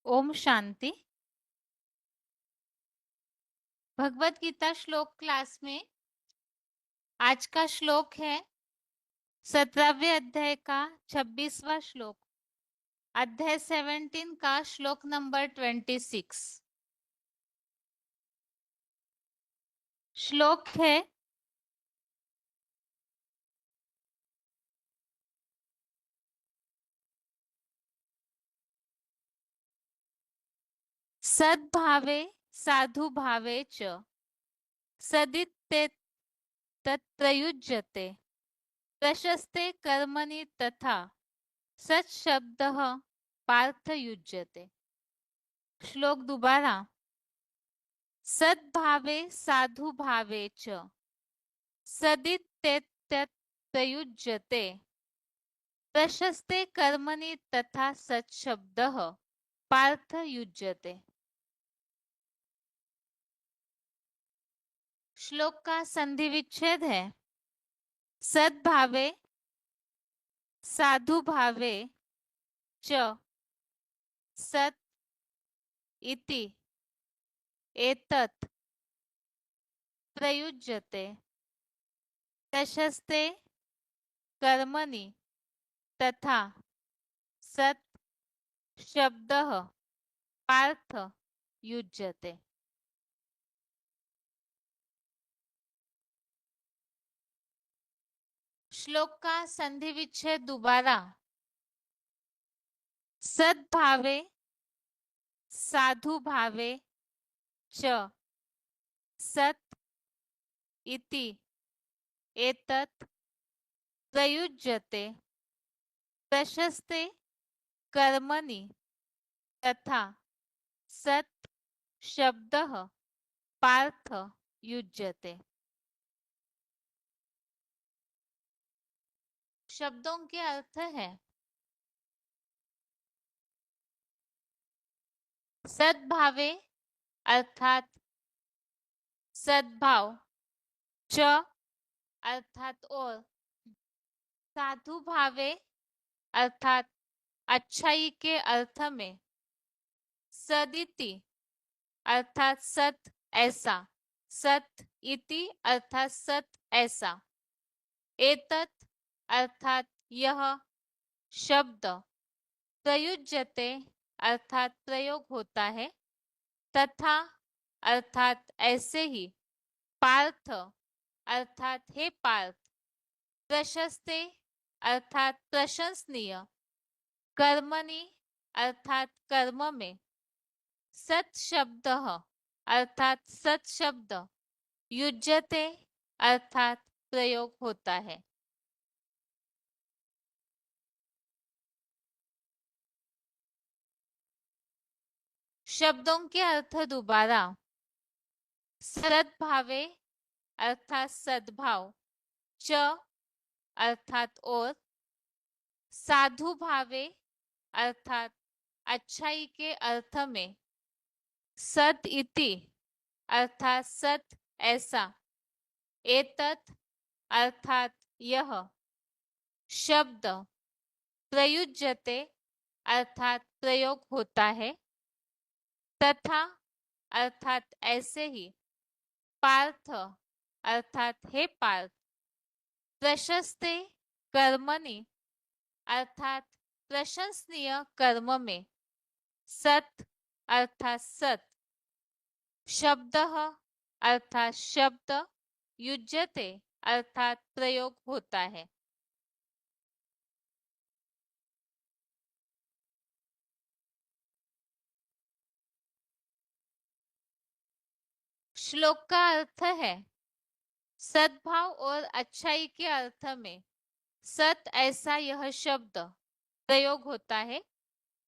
ओम शांति। भगवत गीता श्लोक क्लास में आज का श्लोक है 17वें अध्याय का 26वां श्लोक, अध्याय 17 का श्लोक नंबर 26। श्लोक है सद्भावे साधु भावे च सदित्ते तत्प्रयुज्यते प्रशस्ते कर्मणि तथा सच शब्दः पार्थ युज्यते। श्लोक दोबारा। सद्भावे साधु भावे च सदित्येतत् प्रयुज्यते प्रशस्ते कर्मणि तथा सत्शब्दः पार्थ युज्यते। श्लोक का संधि विच्छेद है सद्भावे साधु भावे च सत इति एतत् प्रयुज्यते प्रशस्ते कर्मणि तथा सत शब्दः पार्थ युज्यते। श्लोक का संधि विच्छेद दोबारा। सद्भावे साधु भावे च सत इति एतत् प्रयुज्यते प्रशस्ते कर्मणि तथा सत शब्दः पार्थ युज्यते। शब्दों के अर्थ है सद्भावे अर्थात सद्भाव, च अर्थात और, साधु भावे अर्थात अच्छाई के अर्थ में, सदिति अर्थात सत ऐसा, सत इति अर्थात सत ऐसा, एतत् अर्थात यह शब्द, प्रयुज्यते अर्थात प्रयोग होता है, तथा अर्थात ऐसे ही, पार्थ अर्थात हे पार्थ, प्रशस्ते अर्थात प्रशंसनीय, कर्मणि अर्थात कर्म में, सत शब्द अर्थात सत शब्द, युज्यते अर्थात प्रयोग होता है। शब्दों के अर्थ दोबारा। सद्भावे अर्थात सद्भाव, च अर्थात और, साधु भावे अर्थात अच्छाई के अर्थ में, सत इति अर्थात सत ऐसा, एतत् अर्थात यह शब्द, प्रयुज्यते अर्थात प्रयोग होता है, तथा अर्थात ऐसे ही, पार्थ अर्थात हे पार्थ, प्रशस्ते कर्मणि अर्थात प्रशंसनीय कर्म में, सत अर्थात सत, शब्दः अर्थात शब्द, युज्यते अर्थात प्रयोग होता है। श्लोक का अर्थ है सद्भाव और अच्छाई के अर्थ में सत ऐसा यह शब्द प्रयोग होता है,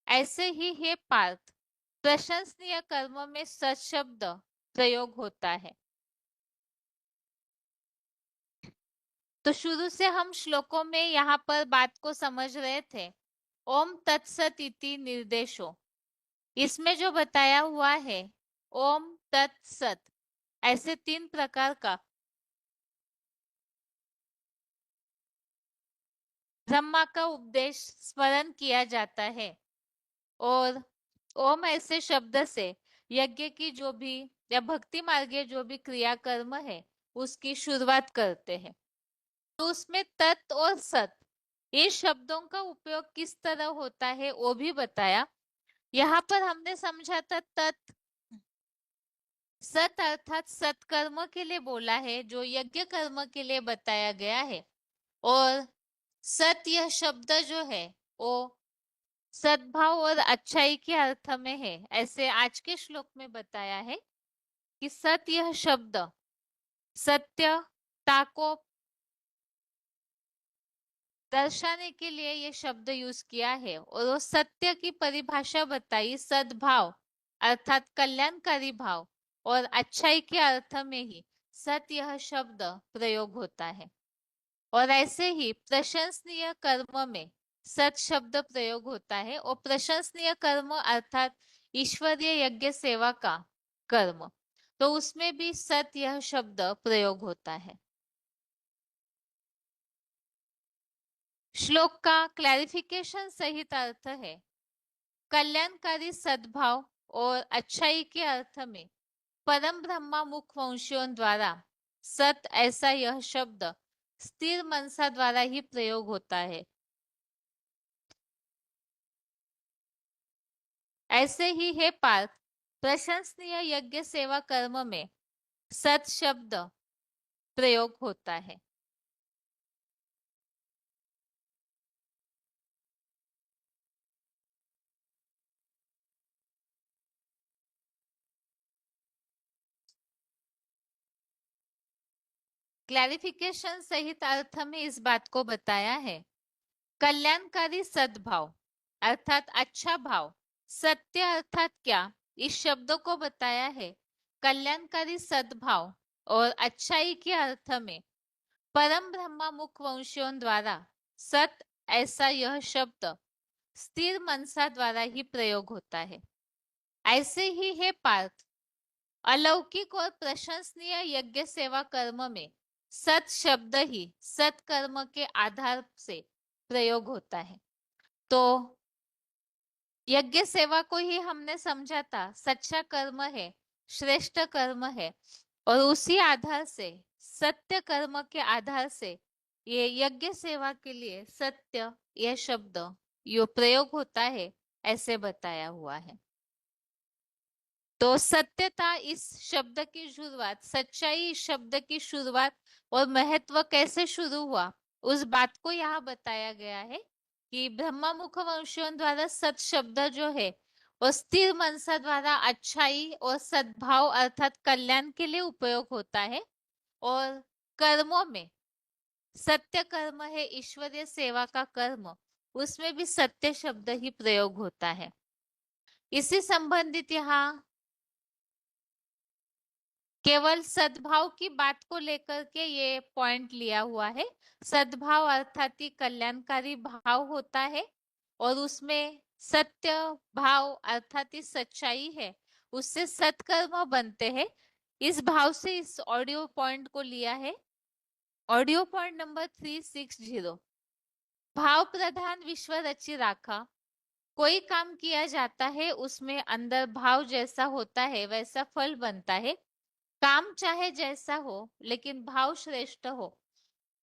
ऐसे ही हे पार्थ, प्रशंसनीय कर्म में सत शब्द प्रयोग होता है। तो शुरू से हम श्लोकों में यहाँ पर बात को समझ रहे थे। ओम तत्सत इति निर्देशो, इसमें जो बताया हुआ है ओम तत्सत, ऐसे 3 प्रकार का ब्रह्मा का उपदेश स्मरण किया जाता है। और ओम ऐसे शब्द से यज्ञ की जो भी या भक्ति मार्गीय जो भी क्रिया कर्म है उसकी शुरुआत करते हैं। तो उसमें तत् और सत ये शब्दों का उपयोग किस तरह होता है वो भी बताया। यहाँ पर हमने समझा था तत् सत अर्थात सत्कर्म के लिए बोला है जो यज्ञ कर्म के लिए बताया गया है। और सत यह शब्द जो है वो सद्भाव और अच्छाई के अर्थ में है, ऐसे आज के श्लोक में बताया है कि सत यह शब्द सत्यता को दर्शाने के लिए ये शब्द यूज किया है। और वो सत्य की परिभाषा बताई सद्भाव अर्थात कल्याणकारी भाव और अच्छाई के अर्थ में ही सत यह शब्द प्रयोग होता है। और ऐसे ही प्रशंसनीय कर्म में सत शब्द प्रयोग होता है और प्रशंसनीय कर्म अर्थात ईश्वरीय यज्ञ सेवा का कर्म, तो उसमें भी सत यह शब्द प्रयोग होता है। श्लोक का क्लैरिफिकेशन सहित अर्थ है कल्याणकारी सद्भाव और अच्छाई के अर्थ में परम ब्रह्मा मुखवंशियों द्वारा सत ऐसा यह शब्द स्थिर मनसा द्वारा ही प्रयोग होता है। ऐसे ही है पार्थ प्रशंसनीय यज्ञ सेवा कर्म में सत शब्द प्रयोग होता है। क्लैरिफिकेशन सहित अर्थ में इस बात को बताया है कल्याणकारी सद्भाव अर्थात अच्छा भाव, सत्य अर्थात क्या, इस शब्द को बताया है कल्याणकारी सद्भाव और अच्छाई के अर्थ में परम ब्रह्मा मुखवंशियों द्वारा सत ऐसा यह शब्द स्थिर मनसा द्वारा ही प्रयोग होता है। ऐसे ही है पार्थ अलौकिक और प्रशंसनीय यज्ञ सेवा कर्म में सत शब्द ही सत्कर्म के आधार से प्रयोग होता है। तो यज्ञ सेवा को ही हमने समझा था सच्चा कर्म है, श्रेष्ठ कर्म है। और उसी आधार से सत्य कर्म के आधार से ये यज्ञ सेवा के लिए सत्य यह शब्द यो प्रयोग होता है ऐसे बताया हुआ है। तो सत्यता इस शब्द की शुरुआत, सच्चाई इस शब्द की शुरुआत और महत्व कैसे शुरू हुआ उस बात को यहाँ बताया गया है कि ब्रह्मा मुख वंशियों द्वारा सत शब्द जो है वो स्थिर मनसा द्वारा अच्छाई और सद्भाव अर्थात कल्याण के लिए उपयोग होता है। और कर्मों में सत्य कर्म है ईश्वरीय सेवा का कर्म, उसमें भी सत्य शब्द ही प्रयोग होता है। इसी संबंधित यहाँ केवल सद्भाव की बात को लेकर के ये पॉइंट लिया हुआ है। सद्भाव अर्थात ही कल्याणकारी भाव होता है और उसमें सत्य भाव अर्थात ही सच्चाई है, उससे सत्कर्म बनते हैं। इस भाव से इस ऑडियो पॉइंट को लिया है। ऑडियो पॉइंट नंबर 360 भाव प्रधान विश्व रचि राखा। कोई काम किया जाता है उसमें अंदर भाव जैसा होता है वैसा फल बनता है। काम चाहे जैसा हो लेकिन भाव श्रेष्ठ हो।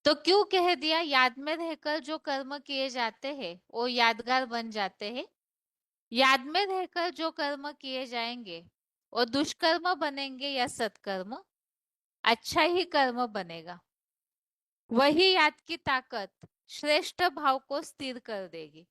तो क्यों कह दिया याद में रहकर जो कर्म किए जाते हैं वो यादगार बन जाते हैं। याद में रहकर जो कर्म किए जाएंगे वो दुष्कर्म बनेंगे या सत्कर्म, अच्छा ही कर्म बनेगा। वही याद की ताकत श्रेष्ठ भाव को स्थिर कर देगी।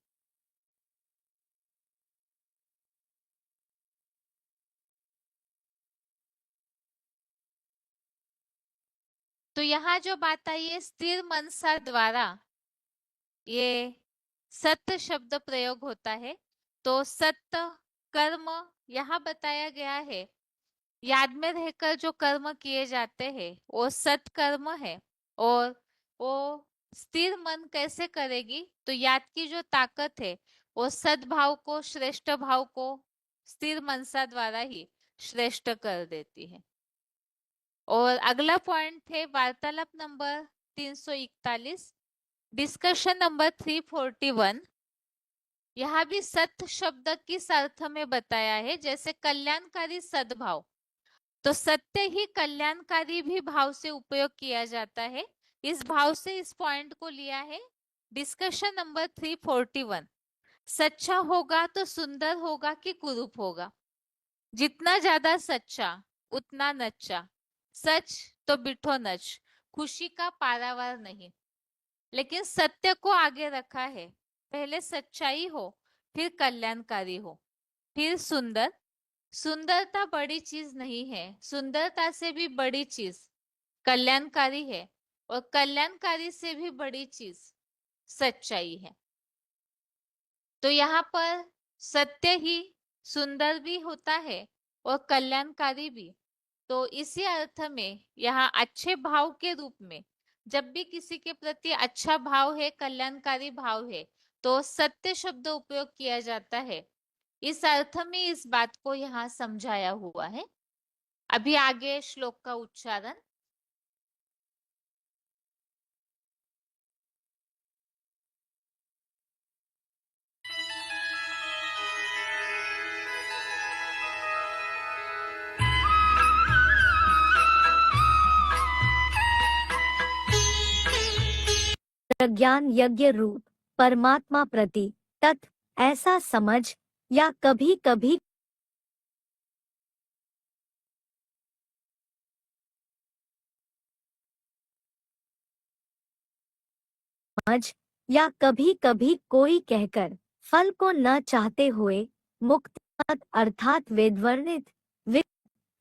तो यहाँ जो बात आई है स्थिर मनसा द्वारा ये सत्य शब्द प्रयोग होता है। तो सत्य कर्म यहाँ बताया गया है याद में रहकर जो कर्म किए जाते हैं वो सत्कर्म है। और वो स्थिर मन कैसे करेगी तो याद की जो ताकत है वो सद्भाव को श्रेष्ठ भाव को स्थिर मनसा द्वारा ही श्रेष्ठ कर देती है। और अगला पॉइंट है वार्तालाप नंबर 341 डिस्कशन नंबर 341 यहाँ भी सत शब्द किस अर्थ में बताया है, जैसे कल्याणकारी सद्भाव, तो सत्य ही कल्याणकारी भी भाव से उपयोग किया जाता है। इस भाव से इस पॉइंट को लिया है। डिस्कशन नंबर 341, सच्चा होगा तो सुंदर होगा कि कुरूप होगा। जितना ज्यादा सच्चा उतना नच्चा, सच तो बिठो नच, खुशी का पारावार नहीं। लेकिन सत्य को आगे रखा है, पहले सच्चाई हो, फिर कल्याणकारी हो, फिर सुंदर। सुंदरता बड़ी चीज नहीं है, सुंदरता से भी बड़ी चीज कल्याणकारी है, और कल्याणकारी से भी बड़ी चीज सच्चाई है। तो यहाँ पर सत्य ही सुंदर भी होता है और कल्याणकारी भी। तो इसी अर्थ में यहाँ अच्छे भाव के रूप में, जब भी किसी के प्रति अच्छा भाव है, कल्याणकारी भाव है, तो सत्य शब्द उपयोग किया जाता है। इस अर्थ में इस बात को यहाँ समझाया हुआ है। अभी आगे श्लोक का उच्चारण। प्रज्ञान यज्ञ रूप परमात्मा प्रति तत् ऐसा समझ, या कभी कभी समझ, या कभी कभी कोई कहकर फल को न चाहते हुए मुक्त अर्थात वेदवर्णित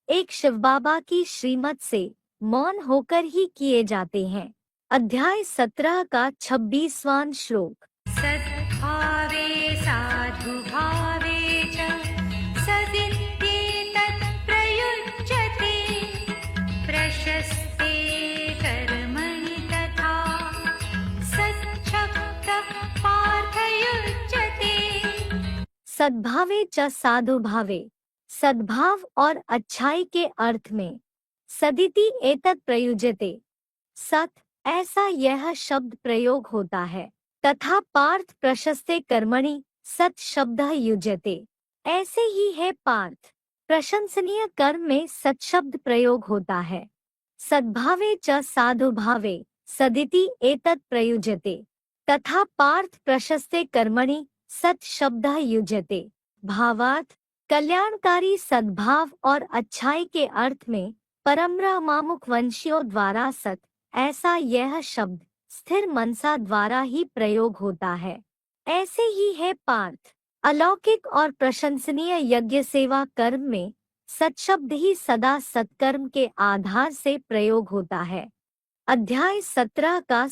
एक शिव बाबा की श्रीमत से मौन होकर ही किए जाते हैं। अध्याय 17 का 26वां श्लोक। सद्भावे साधु भावे च सदित्येतत् प्रयुज्यते प्रशस्ते कर्मणि तथा सच्छब्दः पार्थयुज्यते। सद्भावे च साधु भावे, सद्भाव और अच्छाई के अर्थ में सदिति एतत् प्रयुज्यते, सत ऐसा यह शब्द प्रयोग होता है, तथा पार्थ प्रशस्ते कर्मणि सत शब्द युज्यते, ऐसे ही है पार्थ प्रशंसनीय कर्म में सत शब्द प्रयोग होता है। सद्भावे च साधु भावे सदिति एतत् प्रयुज्यते, तथा पार्थ प्रशस्ते कर्मणि सत शब्द युज्यते। भावार्थ, कल्याणकारी सद्भाव और अच्छाई के अर्थ में परम्ब्रह्मामुख वंशियों द्वारा सत ऐसा यह शब्द स्थिर मनसा द्वारा ही प्रयोग होता है। ऐसे ही है पार्थ अलौकिक और प्रशंसनीय यज्ञ सेवा कर्म में सत्शब्द ही सदा सत्कर्म के आधार से प्रयोग होता है। अध्याय 17 का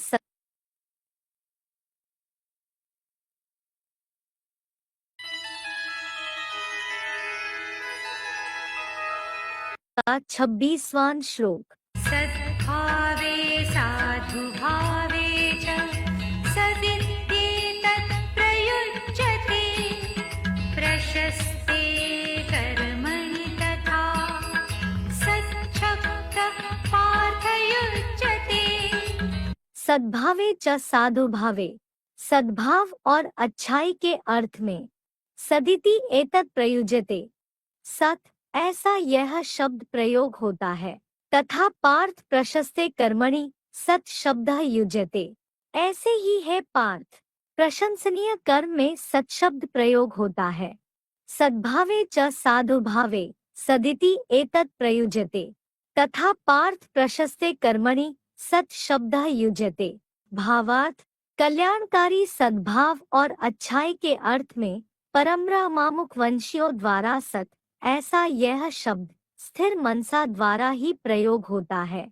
26वां श्लोक। सद्भावे साधु भावे च सदित्येतत् प्रयुज्यते प्रशस्ते कर्मणि तथा सच्छब्दः पार्थयुज्यते। सद्भावे च साधु भावे, सद्भाव और अच्छाई के अर्थ में सदिति एतत् प्रयुज्यते, सत ऐसा यह शब्द प्रयोग होता है, तथा पार्थ प्रशस्ते कर्मणि सत शब्द युज्यते, ऐसे ही है पार्थ प्रशंसनीय कर्म में सत शब्द प्रयोग होता है। सद्भावे च साधु भावे सदिति एतत् प्रयुज्यते, तथा पार्थ प्रशस्ते कर्मणि सत शब्द युज्यते। भावार्थ, कल्याणकारी सद्भाव और अच्छाई के अर्थ में परम्ब्रह्मामुख वंशियों द्वारा सत ऐसा यह शब्द स्थिर मनसा द्वारा ही प्रयोग होता है।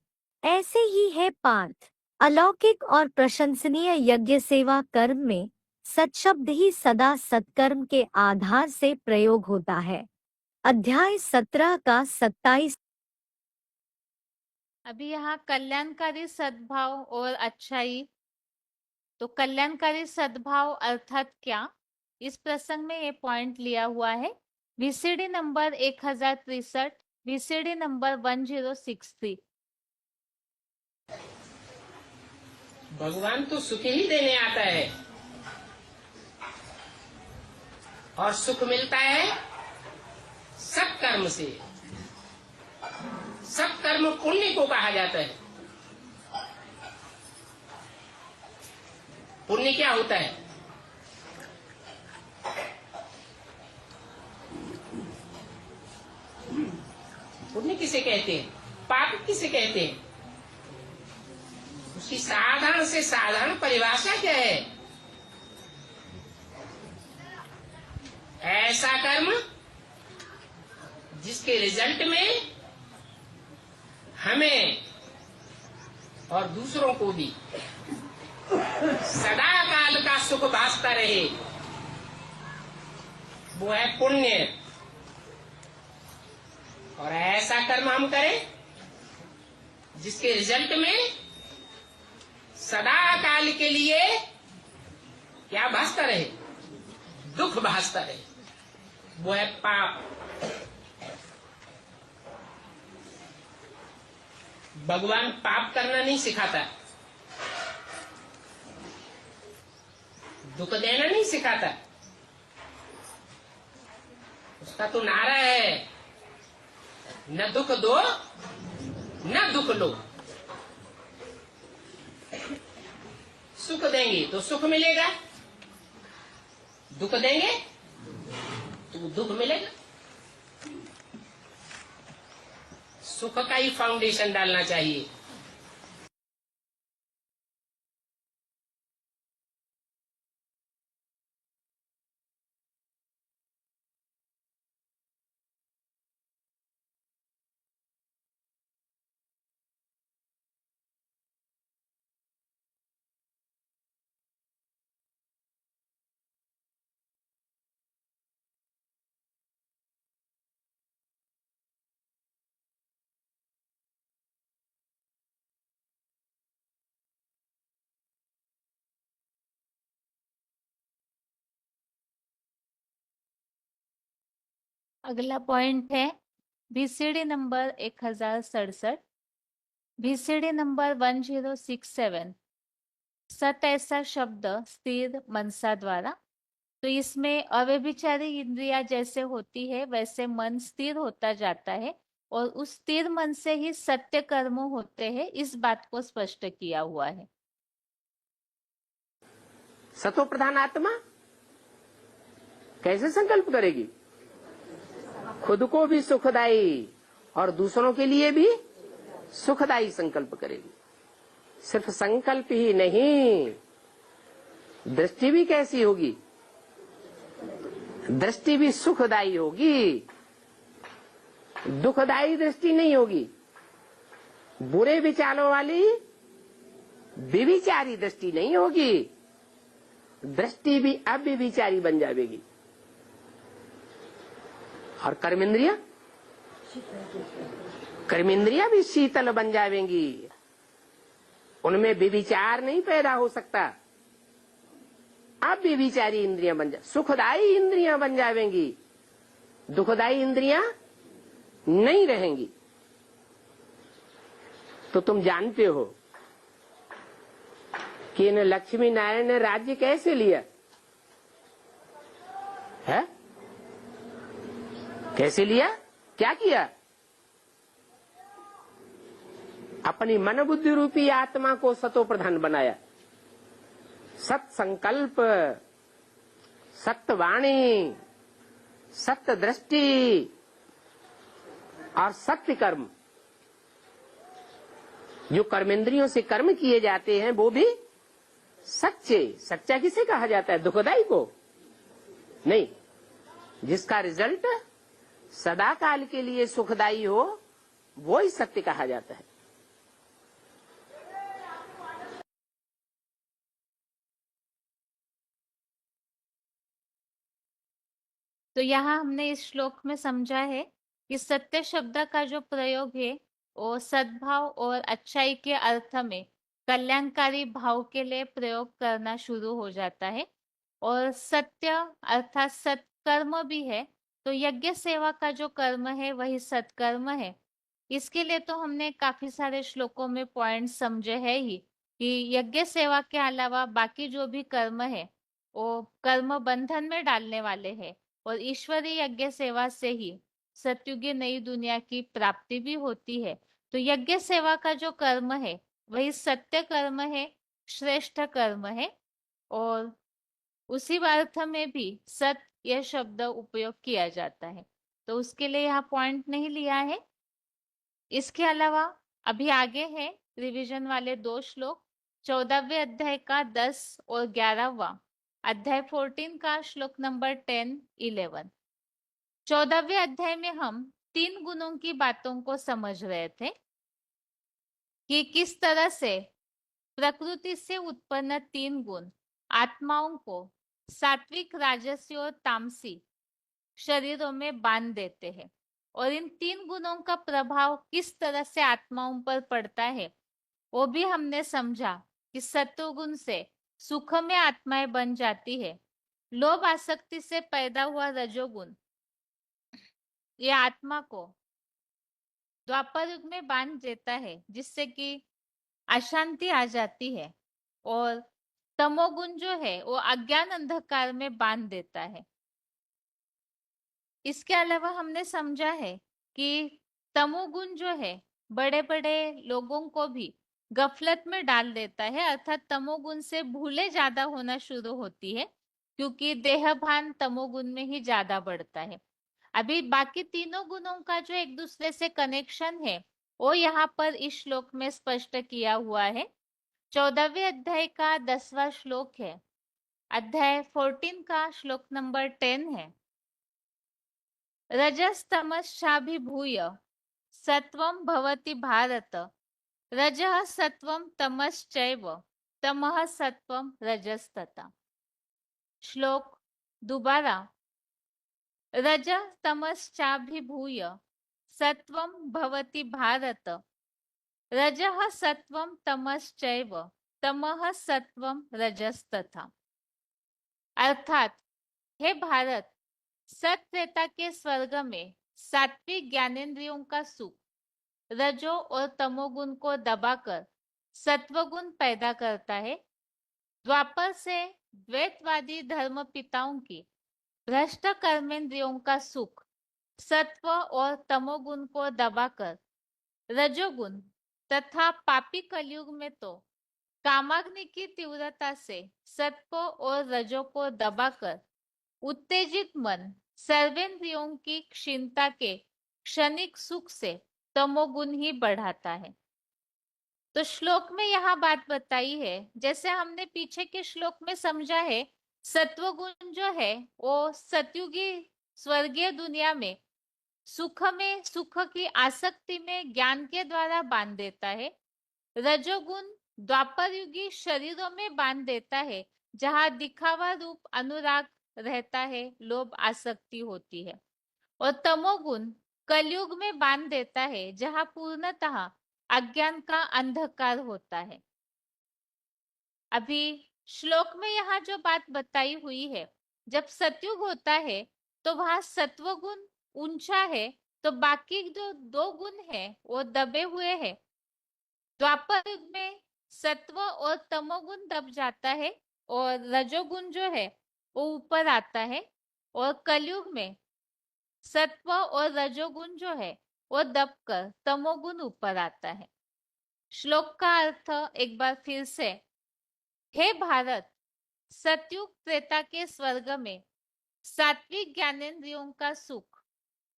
ऐसे ही है पार्थ अलौकिक और प्रशंसनीय यज्ञ सेवा कर्म में सत्शब्द ही सदा सत्कर्म के आधार से प्रयोग होता है। अध्याय 17 का 27। अभी यहाँ कल्याणकारी सद्भाव और अच्छाई, तो कल्याणकारी सद्भाव अर्थात क्या, इस प्रसंग में ये पॉइंट लिया हुआ है। VCD number 1063, VCD number 1063। भगवान तो सुख ही देने आता है, और सुख मिलता है सत्कर्म से। सत्कर्म पुण्य को कहा जाता है। पुण्य क्या होता है? पुण्य किसे कहते हैं? पाप किसे कहते हैं? उसकी साधारण से साधारण परिभाषा क्या है? ऐसा कर्म जिसके रिजल्ट में हमें और दूसरों को भी सदा काल का सुख भासता रहे, वो है पुण्य। और ऐसा कर्म हम करें जिसके रिजल्ट में सदा काल के लिए क्या भासता रहे? दुख भासता रहे, वो है पाप। भगवान पाप करना नहीं सिखाता, दुख देना नहीं सिखाता। उसका तो नारा है, न दुख दो न दुख लो। सुख देंगे तो सुख मिलेगा, दुख देंगे तो दुख मिलेगा। सुख का ही फाउंडेशन डालना चाहिए। अगला पॉइंट है बीसीडी नंबर 1067, बीसीडी नंबर 1067, सत ऐसा शब्द स्थिर मनसा द्वारा। तो इसमें अव्यभिचारी इंद्रिया जैसे होती है वैसे मन स्थिर होता जाता है और उस स्थिर मन से ही सत्य कर्म होते हैं, इस बात को स्पष्ट किया हुआ है। सतो प्रधान आत्मा कैसे संकल्प करेगी? खुद को भी सुखदायी और दूसरों के लिए भी सुखदायी संकल्प करेगी। सिर्फ संकल्प ही नहीं, दृष्टि भी कैसी होगी? दृष्टि भी सुखदायी होगी, दुखदायी दृष्टि नहीं होगी। बुरे विचारों वाली व्यभिचारी दृष्टि नहीं होगी, दृष्टि भी अव्यभिचारी बन जाएगी। और कर्मेंद्रिया भी शीतल बन जाएंगी, उनमें व्यभिचार नहीं पैदा हो सकता। अब व्यभिचारी इंद्रियां बन जा, सुखदायी इंद्रियां बन जाएंगी, दुखदायी इंद्रियां नहीं रहेंगी। तो तुम जानते हो कि इन लक्ष्मी नारायण ने राज्य कैसे लिया है? कैसे लिया? क्या किया? अपनी मन बुद्धि रूपी आत्मा को सतो प्रधान बनाया। सत संकल्प, सत्य वाणी, सत्य दृष्टि और सत्य कर्म, जो कर्मेंद्रियों से कर्म किए जाते हैं वो भी सच्चे। सच्चा किसे कहा जाता है? दुखदाई को नहीं, जिसका रिजल्ट सदा काल के लिए सुखदायी हो वो ही सत्य कहा जाता है। तो यहाँ हमने इस श्लोक में समझा है कि सत्य शब्द का जो प्रयोग है वो सद्भाव और अच्छाई के अर्थ में कल्याणकारी भाव के लिए प्रयोग करना शुरू हो जाता है। और सत्य अर्थात सत्कर्म भी है, तो यज्ञ सेवा का जो कर्म है वही सत्कर्म है। इसके लिए तो हमने काफी सारे श्लोकों में पॉइंट समझे हैं ही कि यज्ञ सेवा के अलावा बाकी जो भी कर्म है वो कर्म बंधन में डालने वाले हैं। और ईश्वरीय यज्ञ सेवा से ही सतयुगी नई दुनिया की प्राप्ति भी होती है। तो यज्ञ सेवा का जो कर्म है वही सत्य कर्म है, श्रेष्ठ कर्म है। और उसी अर्थ में भी सत यह शब्द उपयोग किया जाता है, तो उसके लिए यहाँ पॉइंट नहीं लिया है। इसके अलावा अभी आगे है रिवीजन वाले 2 श्लोक। 14वें अध्याय का 10 और 11वां, अध्याय 14 का श्लोक नंबर 10, 11। 14वें अध्याय में हम 3 गुणों की बातों को समझ रहे थे कि किस तरह से प्रकृति से उत्पन्न 3 गुण आत्माओं को सात्विक, राजसी और तामसी शरीरों में बांध देते हैं, और इन 3 गुणों का प्रभाव किस तरह से आत्माओं पर पड़ता है वो भी हमने समझा कि सत्वगुण से सुख में आत्माएं बन जाती है। लोभ आसक्ति से पैदा हुआ रजोगुण ये आत्मा को द्वापर युग में बांध देता है, जिससे कि अशांति आ जाती है। और तमोगुण जो है वो अज्ञान अंधकार में बांध देता है। इसके अलावा हमने समझा है कि तमोगुण जो है बड़े बड़े लोगों को भी गफलत में डाल देता है, अर्थात तमोगुण से भूले ज्यादा होना शुरू होती है, क्योंकि देहभान तमोगुण में ही ज्यादा बढ़ता है। अभी बाकी तीनों गुणों का जो एक दूसरे से कनेक्शन है वो यहाँ पर इस श्लोक में स्पष्ट किया हुआ है। 14वें अध्याय का 10वां श्लोक है, अध्याय 14 का श्लोक नंबर 10 है। रजस्तमश्चाभिभूय सत्वं भवति भारत, रजः सत्वं तमश्चैव तमः सत्वं रजस्तथा। श्लोक दोबारा, रजः तमश्चाभिभूय सत्वं भवति भारत, रजः सत्वं तमश्चैव तमः सत्वं रजस्तथा। अर्थात हे भारत, सत्त्रेता के स्वर्ग में सात्विक ज्ञानेंद्रियों का सुख रजो और तमोगुण को दबाकर सत्वगुण पैदा करता है। द्वापर से द्वैतवादी धर्म पिताओं की भ्रष्ट कर्मेंद्रियों का सुख सत्व और तमोगुण को दबाकर रजोगुण तथा पापी कलयुग में तो कामाग्नि की तीव्रता से सत्व और रजो को दबाकर उत्तेजित मन सर्वेंद्रियों की क्षीणता के क्षणिक सुख से तमोगुण ही बढ़ाता है। तो श्लोक में यह बात बताई है, जैसे हमने पीछे के श्लोक में समझा है, सत्वगुण जो है वो सतयुगी स्वर्गीय दुनिया में सुख की आसक्ति में ज्ञान के द्वारा बांध देता है। रजोगुण द्वापर युगी शरीरों में बांध देता है, जहां दिखावा रूप अनुराग रहता है, लोभ आसक्ति होती है। और तमोगुण कलयुग में बांध देता है, जहां पूर्णतः अज्ञान का अंधकार होता है। अभी श्लोक में यहाँ जो बात बताई हुई है, जब सतयुग होता है तो वहां सत्वगुण ऊंचा है, तो बाकी जो 2 गुण है वो दबे हुए हैं। द्वापर युग में सत्व और तमोगुण दब जाता है और रजोगुण जो है वो ऊपर आता है, और कलयुग में सत्व और रजोगुण जो है वो दबकर तमोगुण ऊपर आता है। श्लोक का अर्थ एक बार फिर से, हे भारत, सतयुग त्रेता के स्वर्ग में सात्विक ज्ञानेंद्रियों का सुख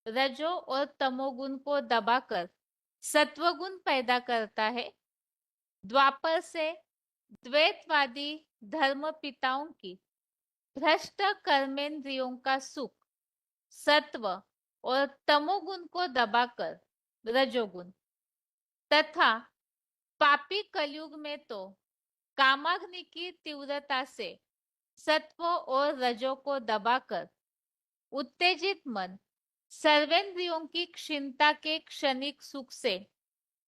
रजो और तमोगुण को दबाकर सत्वगुण पैदा करता है। द्वापर से द्वैतवादी धर्म पिताओं की भ्रष्ट कर्मेंद्रियों का सुख सत्व और तमोगुण को दबाकर रजोगुण तथा पापी कलयुग में तो कामाग्नि की तीव्रता से सत्व और रजो को दबाकर उत्तेजित मन सर्वेंद्रियों की क्षीणता के क्षणिक सुख से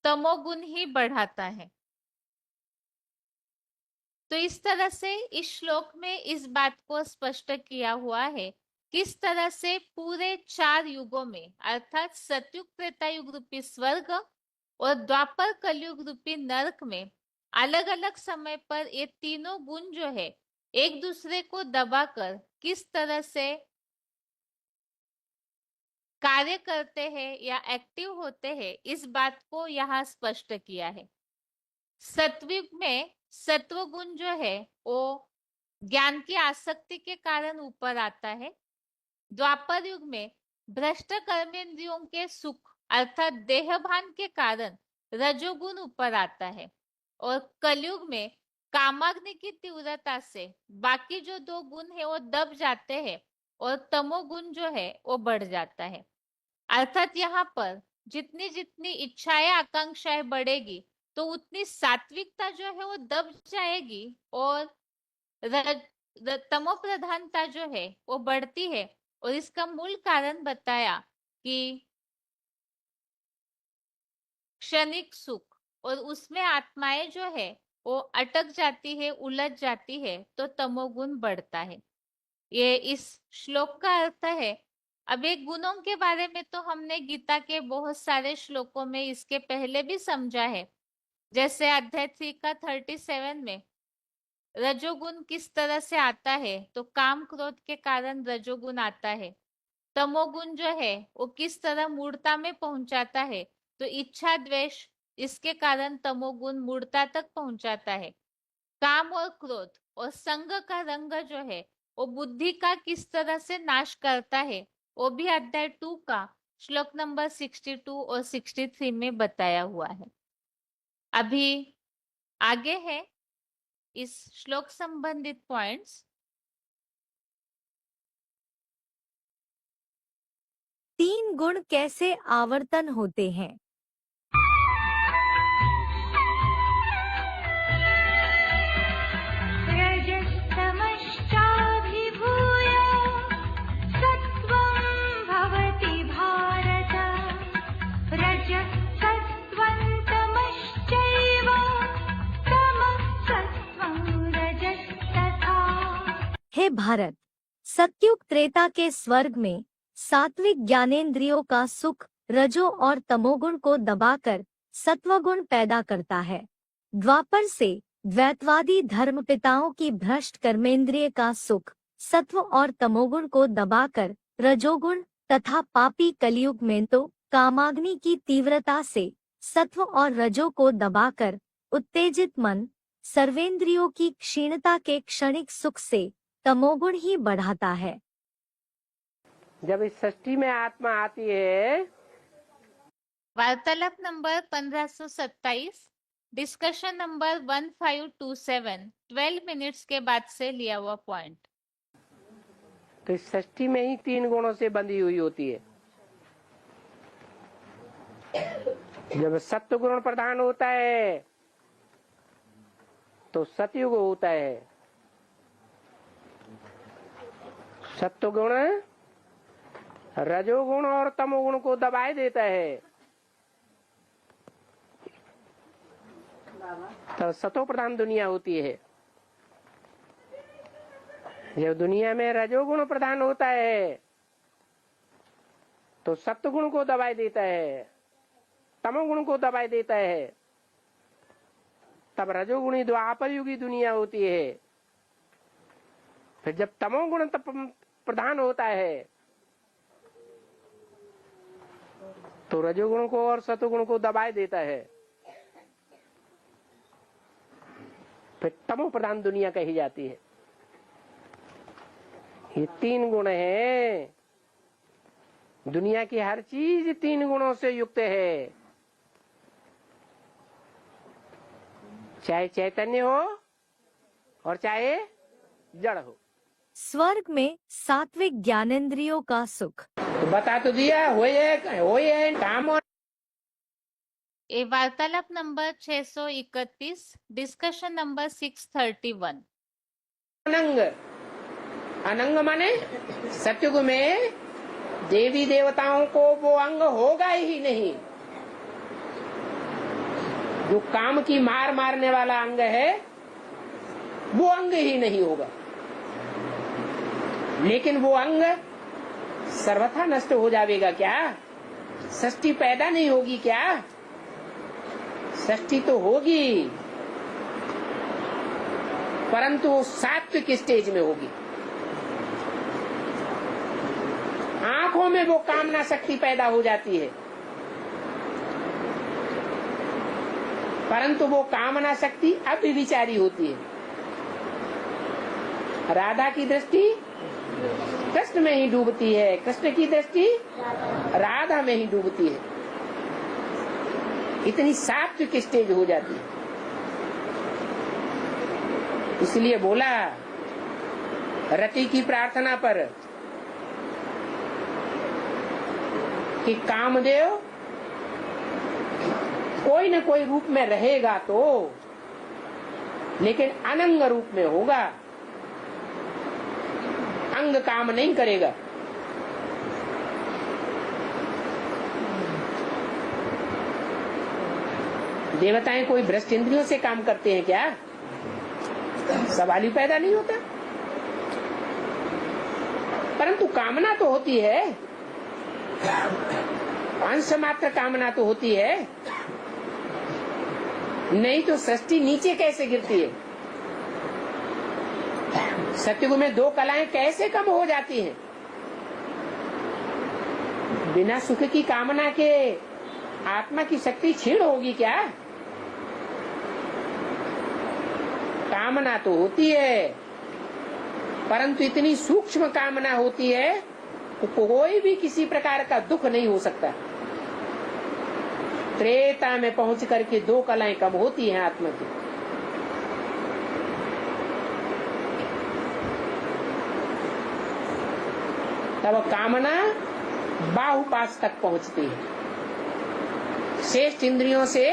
तमोगुण ही बढ़ाता है। तो इस तरह से इस श्लोक में इस बात को स्पष्ट किया हुआ है, किस तरह से पूरे 4 युगों में अर्थात सतयुग त्रेता युग रूपी स्वर्ग और द्वापर कलयुग रूपी नरक में अलग अलग समय पर ये तीनों गुण जो है एक दूसरे को दबाकर किस तरह से कार्य करते हैं या एक्टिव होते हैं, इस बात को यहाँ स्पष्ट किया है। सत्वयुग में सत्व गुण जो है वो ज्ञान की आसक्ति के कारण ऊपर आता है। द्वापर युग में भ्रष्ट कर्मेंद्रियों के सुख अर्थात देहभान के कारण रजोगुण ऊपर आता है, और कलयुग में कामाग्नि की तीव्रता से बाकी जो दो गुण है वो दब जाते हैं और तमोगुण जो है वो बढ़ जाता है। अर्थात यहाँ पर जितनी जितनी इच्छाएं आकांक्षाएं बढ़ेगी तो उतनी सात्विकता जो है वो दब जाएगी और तमो प्रधानता जो है वो बढ़ती है। और इसका मूल कारण बताया कि क्षणिक सुख, और उसमें आत्माएं जो है वो अटक जाती है, उलझ जाती है, तो तमोगुण बढ़ता है। ये इस श्लोक का अर्थ है। अब एक गुणों के बारे में तो हमने गीता के बहुत सारे श्लोकों में इसके पहले भी समझा है। जैसे अध्याय 3 का 37 में रजोगुण किस तरह से आता है, तो काम क्रोध के कारण रजोगुण आता है। तमोगुण जो है वो किस तरह मूर्ता में पहुंचाता है, तो इच्छा द्वेष इसके कारण तमोगुण मूर्ता तक पहुंचाता है। काम और क्रोध और संग का रंग जो है वो बुद्धि का किस तरह से नाश करता है, वो भी अध्याय 2 का श्लोक नंबर 62 और 63 में बताया हुआ है। अभी आगे है इस श्लोक संबंधित पॉइंट्स। 3 गुण कैसे आवर्तन होते हैं? रजस्तमश्चाभिभूय सत्त्वं भवति भारत। रजः सत्त्वं तमश्चैव तमः सत्त्वं रजस्तथा। हे भारत, सत्युग त्रेता के स्वर्ग में सात्विक ज्ञानेंद्रियों का सुख रजो और तमोगुण को दबाकर सत्वगुण पैदा करता है। द्वापर से द्वैतवादी धर्मपिताओं की भ्रष्ट कर्मेंद्रिय का सुख सत्व और तमोगुण को दबाकर रजोगुण तथा पापी कलयुग में तो कामाग्नि की तीव्रता से सत्व और रजो को दबाकर उत्तेजित मन सर्वेंद्रियों की क्षीणता के क्षणिक सुख से तमोगुण ही बढ़ाता है। जब इस सृष्टि में आत्मा आती है, वार्तालाप नंबर 1527, डिस्कशन नंबर 1527, 12 मिनट्स के बाद से लिया हुआ पॉइंट। तो इस सृष्टि में ही 3 गुणों से बंधी हुई होती है। जब सत्व गुण प्रधान होता है तो सतयुग होता है। सत्व गुण रजोगुण और तमोगुण को दबाए देता है, तो सतो प्रधान दुनिया होती है। जब दुनिया में रजोगुण प्रधान होता है तो सत्वगुण को दबाए देता है, तमोगुण को दबाए देता है, तब रजोगुणी द्वापर युगी दुनिया होती है। फिर जब तमोगुण प्रधान होता है तो रजोगुण को और सतोगुण को दबाए देता है, फिर तमो प्रधान दुनिया कही जाती है। ये 3 गुण हैं। दुनिया की हर चीज 3 गुणों से युक्त है, चाहे चैतन्य हो और चाहे जड़ हो। स्वर्ग में सात्विक ज्ञानेंद्रियों का सुख। तो बता तो दिया, हो ये काम। ये वार्तालाप नंबर 631, डिस्कशन नंबर 631। अनंग, अनंग माने सत्युग में देवी देवताओं को वो अंग होगा ही नहीं। जो काम की मार मारने वाला अंग है वो अंग ही नहीं होगा, लेकिन वो अंग सर्वथा नष्ट हो जाएगा। क्या सृष्टि पैदा नहीं होगी? क्या सृष्टि तो होगी, परंतु सात्विक स्टेज में होगी। आंखों में वो कामना शक्ति पैदा हो जाती है, परंतु वो कामना शक्ति अव्यभिचारी होती है। राधा की दृष्टि कृष्ण में ही डूबती है, कृष्ण की दृष्टि राधा में ही डूबती है। इतनी सात्विक स्टेज हो जाती है। इसलिए बोला रति की प्रार्थना पर कि कामदेव कोई न कोई रूप में रहेगा तो, लेकिन अनंग रूप में होगा, अंग काम नहीं करेगा। देवताएं कोई भ्रष्ट इंद्रियों से काम करते हैं क्या? सवाल ही पैदा नहीं होता। परंतु कामना तो होती है, अंश मात्र कामना तो होती है, नहीं तो सृष्टि नीचे कैसे गिरती है? सत्युग में दो कलाएं कैसे कम हो जाती हैं? बिना सुख की कामना के आत्मा की शक्ति क्षीण होगी क्या? कामना तो होती है, परंतु इतनी सूक्ष्म कामना होती है तो कोई भी किसी प्रकार का दुख नहीं हो सकता। त्रेता में पहुंच करके दो कलाएं कम होती हैं आत्मा की। तब कामना बाहुपास तक पहुंचती है, श्रेष्ठ इंद्रियों से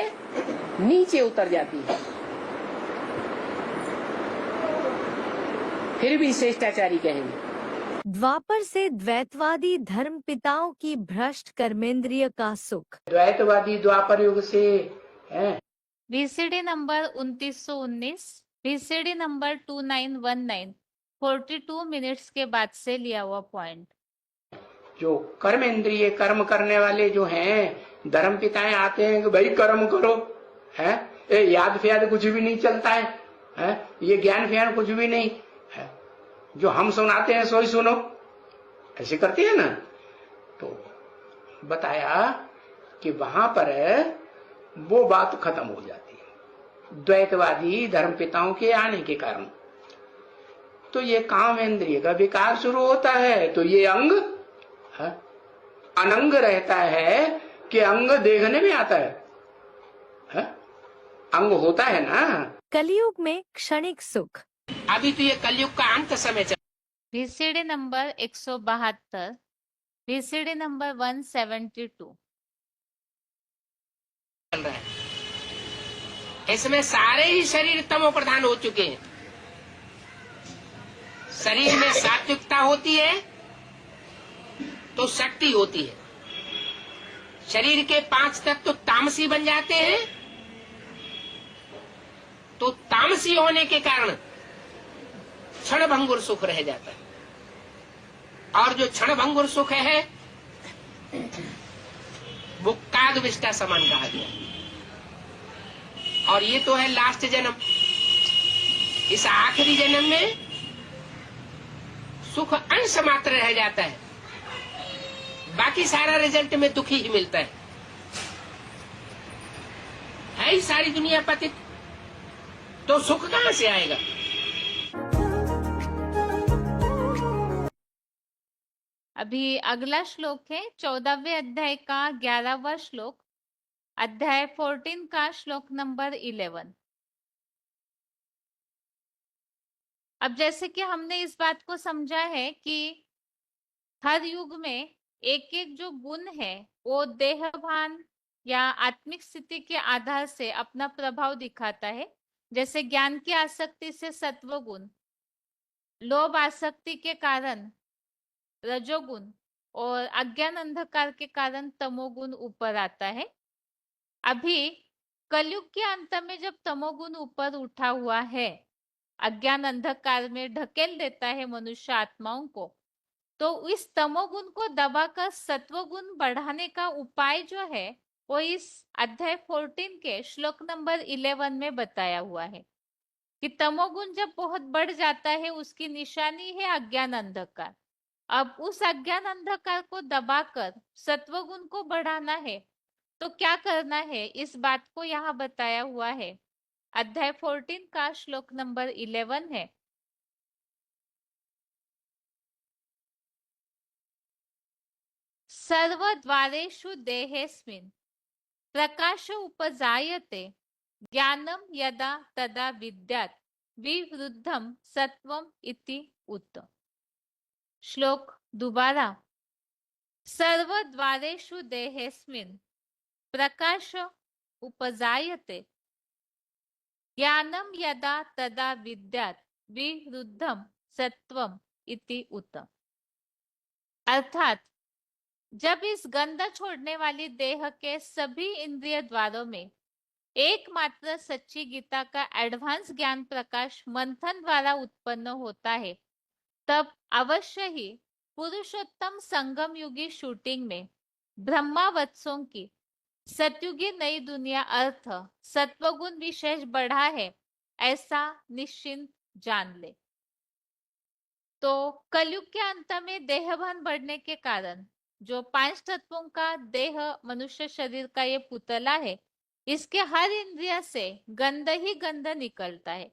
नीचे उतर जाती है। फिर भी श्रेष्ठाचारी कहेंगे। द्वापर से द्वैतवादी धर्म पिताओं की भ्रष्ट कर्मेंद्रिय का सुख। द्वैतवादी द्वापर युग से है। VCD number 2919, VCD number 2919, 42 minutes के बाद से लिया हुआ पॉइंट। जो कर्म इंद्रिय कर्म करने वाले जो हैं, धर्म पिताएं आते हैं कि भाई कर्म करो, है याद फ्याद कुछ भी नहीं चलता है, ये ज्ञान फ्यान कुछ भी नहीं है, जो हम सुनाते हैं सो ही सुनो, ऐसे करती है ना। तो बताया कि वहां पर वो बात खत्म हो जाती है द्वैतवादी धर्म पिताओं के आने के कारण। तो ये काम इंद्रिय का विकार शुरू होता है, तो ये अंग अनंग रहता है कि अंग देखने में आता है? अंग होता है ना। कलयुग में क्षणिक सुख। अभी तो ये कलयुग का अंत समय चल VCD नंबर 172, VCD नंबर 172। रहा है। इसमें सारे ही शरीर तमो प्रधान हो चुके हैं। शरीर में सात्विकता होती है तो शक्ति होती है। शरीर के 5 तत्व तो तामसी बन जाते हैं, तो तामसी होने के कारण क्षणभंगुर सुख रह जाता है। और जो क्षणभंगुर सुख है वो कागविष्टा समान कहा गया। और ये तो है लास्ट जन्म। इस आखिरी जन्म में सुख अंश मात्र रह जाता है, बाकी सारा रिजल्ट में दुखी ही मिलता है ही सारी दुनिया पतित, तो सुख कहां से आएगा? अभी अगला श्लोक है 14वें अध्याय का 11वां श्लोक, अध्याय 14 का श्लोक नंबर 11। अब जैसे कि हमने इस बात को समझा है कि हर युग में एक एक जो गुण है वो देहभान या आत्मिक स्थिति के आधार से अपना प्रभाव दिखाता है। जैसे ज्ञान की आसक्ति से सत्व गुण, लोभ आसक्ति के कारण रजोगुण और अज्ञान अंधकार के कारण तमोगुण ऊपर आता है। अभी कलयुग के अंत में जब तमोगुण ऊपर उठा हुआ है, अज्ञान अंधकार में ढकेल देता है मनुष्य आत्माओं को, तो इस तमोगुण को दबाकर सत्वगुण बढ़ाने का उपाय जो है वो इस अध्याय 14 के श्लोक नंबर 11 में बताया हुआ है कि तमोगुण जब बहुत बढ़ जाता है उसकी निशानी है अज्ञान अंधकार। अब उस अज्ञान अंधकार को दबाकर सत्वगुण को बढ़ाना है तो क्या करना है, इस बात को यहाँ बताया हुआ है। अध्याय 14 का श्लोक नंबर 11 है। सर्वद्वारेषु देहेस्मिन् प्रकाश उपजायते ज्ञानम यदा तदा विद्यात् विवृद्धम सत्वम इति उत। श्लोक दोबारा। सर्वद्वारेषु देहेस्मिन् प्रकाश उपजायते ज्ञानम यदा तदा विद्यात् विवृद्धम सत्वम इति उत। अर्थात जब इस गंध छोड़ने वाली देह के सभी इंद्रिय द्वारों में एकमात्र सच्ची गीता का एडवांस ज्ञान प्रकाश मंथन द्वारा उत्पन्न होता है, तब अवश्य ही पुरुषोत्तम संगम युगी शूटिंग में ब्रह्मावत्सों की सतयुगी नई दुनिया अर्थ सत्वगुण विशेष बढ़ा है, ऐसा निश्चिंत जान ले। तो कलयुग के अंत में देहभान बढ़ने के कारण जो 5 तत्वों का देह मनुष्य शरीर का ये पुतला है, इसके हर इंद्रिय से गंध ही गंध निकलता है,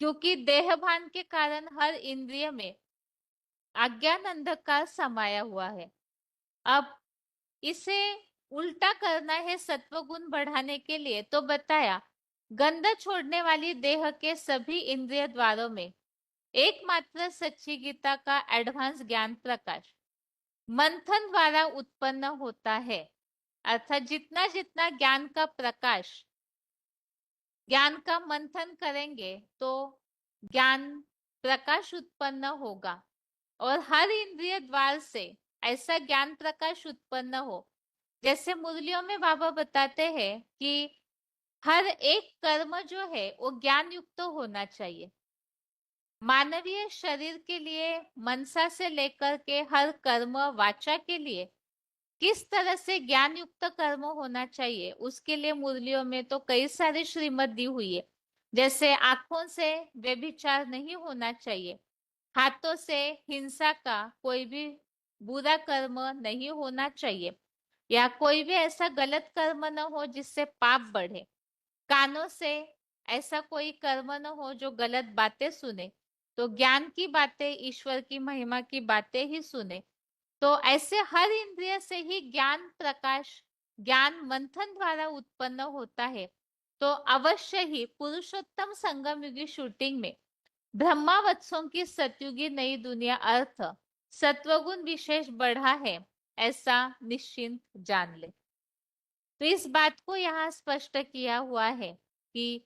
क्योंकि देहभान के कारण हर इंद्रिय में अज्ञान अंधकार समाया हुआ है। अब इसे उल्टा करना है सत्वगुण बढ़ाने के लिए, तो बताया गंध छोड़ने वाली देह के सभी इंद्रिय द्वारों में एकमात्र सच्ची गीता का एडवांस ज्ञान प्रकाश मंथन द्वारा उत्पन्न होता है। अर्थात जितना जितना ज्ञान का प्रकाश, ज्ञान का मंथन करेंगे तो ज्ञान प्रकाश उत्पन्न होगा और हर इंद्रिय द्वार से ऐसा ज्ञान प्रकाश उत्पन्न हो, जैसे मुरलियों में बाबा बताते हैं कि हर एक कर्म जो है वो ज्ञान युक्त होना चाहिए। मानवीय शरीर के लिए मनसा से लेकर के हर कर्म वाचा के लिए किस तरह से ज्ञान युक्त कर्म होना चाहिए, उसके लिए मुरलियों में तो कई सारी श्रीमत दी हुई है। जैसे आंखों से व्यभिचार नहीं होना चाहिए, हाथों से हिंसा का कोई भी बुरा कर्म नहीं होना चाहिए, या कोई भी ऐसा गलत कर्म न हो जिससे पाप बढ़े। कानों से ऐसा कोई कर्म न हो जो गलत बातें सुने, तो ज्ञान की बातें, ईश्वर की महिमा की बातें ही सुने। तो ऐसे हर इंद्रिय से ही ज्ञान प्रकाश, ज्ञान मंथन द्वारा उत्पन्न होता है। तो अवश्य ही पुरुषोत्तम संगम युगी शूटिंग में ब्रह्मावत्सों की सतयुगी नई दुनिया अर्थ सत्वगुण विशेष बढ़ा है, ऐसा निश्चिंत जान ले। तो इस बात को यहाँ स्पष्ट किया हुआ है कि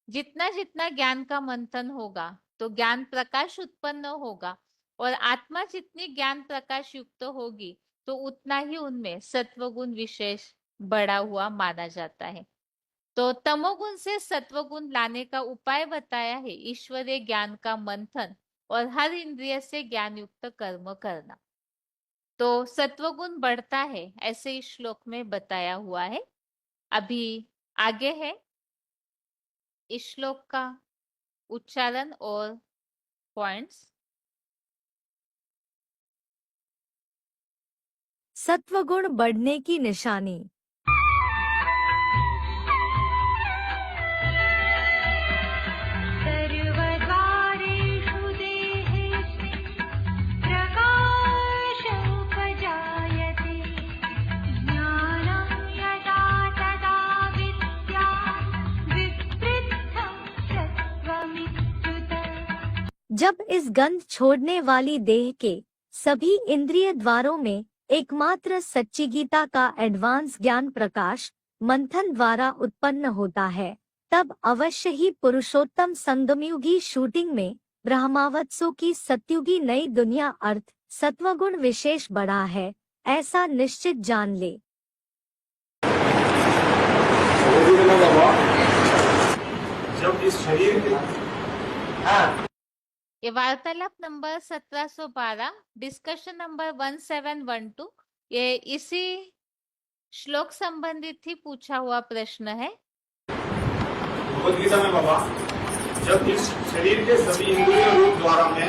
जितना जितना ज्ञान का मंथन होगा तो ज्ञान प्रकाश उत्पन्न होगा, और आत्मा जितनी ज्ञान प्रकाश युक्त होगी तो उतना ही उनमें सत्वगुण विशेष बढ़ा हुआ माना जाता है। तो तमोगुण से सत्वगुण लाने का उपाय बताया है ईश्वरीय ज्ञान का मंथन और हर इंद्रिय से ज्ञान युक्त कर्म करना। तो सत्वगुण बढ़ता है, ऐसे इस श्लोक में बताया हुआ है। अभी आगे है इस श्लोक का उच्चारण और पॉइंट्स। सत्वगुण बढ़ने की निशानी। सर्वद्वारेषु देहेषु प्रकाश उपजायते ज्ञानं यदा तदा विद्यात् विवृद्धं सत्त्वमित्युत। जब इस गंध छोड़ने वाली देह के सभी इंद्रिय द्वारों में एकमात्र सच्ची गीता का एडवांस ज्ञान प्रकाश मंथन द्वारा उत्पन्न होता है, तब अवश्य ही पुरुषोत्तम संगमयुगी शूटिंग में ब्रह्मावत्सों की सतयुगी नई दुनिया अर्थ सत्वगुण विशेष बढ़ा है, ऐसा निश्चित जान ले। जब इस शरीर के ये वार्तालाप नंबर 1712, डिस्कशन नंबर 1712, ये इसी श्लोक संबंधित ही पूछा हुआ प्रश्न है। भगवद गीता में बाबा, जब इस शरीर के सभी इंद्रिय रूप द्वारा में